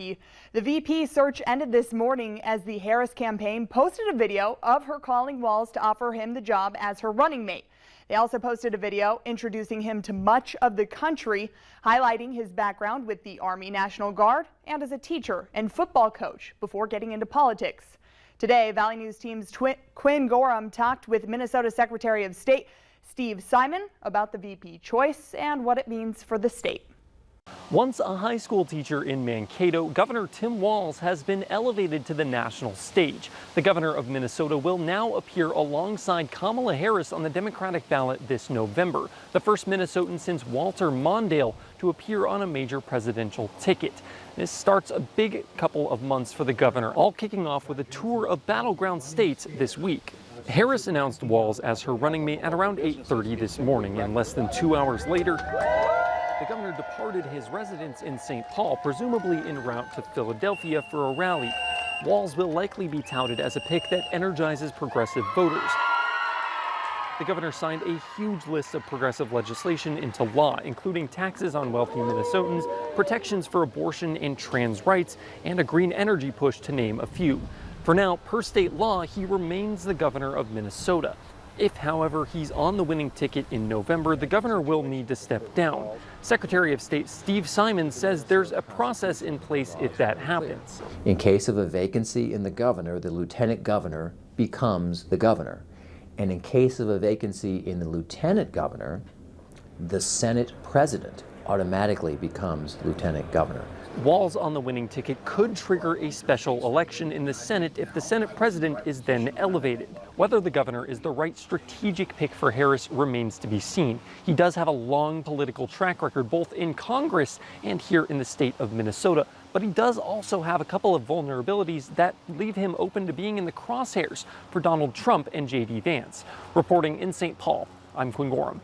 The VP search ended this morning as the Harris campaign posted a video of her calling Walz to offer him the job as her running mate. They also posted a video introducing him to much of the country, highlighting his background with the Army National Guard and as a teacher and football coach before getting into politics. Today, Valley News Team's Quinn Gorham talked with Minnesota Secretary of State Steve Simon about the VP choice and what it means for the state. Once a high school teacher in Mankato, Governor Tim Walz has been elevated to the national stage. The governor of Minnesota will now appear alongside Kamala Harris on the Democratic ballot this November, the first Minnesotan since Walter Mondale to appear on a major presidential ticket. This starts a big couple of months for the governor, all kicking off with a tour of battleground states this week. Harris announced Walz as her running mate at around 8:30 this morning, and less than 2 hours later, the governor departed his residence in St. Paul, presumably en route to Philadelphia for a rally. Walz will likely be touted as a pick that energizes progressive voters. The governor signed a huge list of progressive legislation into law, including taxes on wealthy Minnesotans, protections for abortion and trans rights, and a green energy push, to name a few. For now, per state law, he remains the governor of Minnesota. If, however, he's on the winning ticket in November, the governor will need to step down. Secretary of State Steve Simon says there's a process in place if that happens. In case of a vacancy in the governor, the lieutenant governor becomes the governor. And in case of a vacancy in the lieutenant governor, the Senate president automatically becomes lieutenant governor. Walz on the winning ticket could trigger a special election in the Senate if the Senate president is then elevated. Whether the governor is the right strategic pick for Harris remains to be seen. He does have a long political track record both in Congress and here in the state of Minnesota, but he does also have a couple of vulnerabilities that leave him open to being in the crosshairs for Donald Trump and J.D. Vance. Reporting in St. Paul, I'm Quinn Gorham.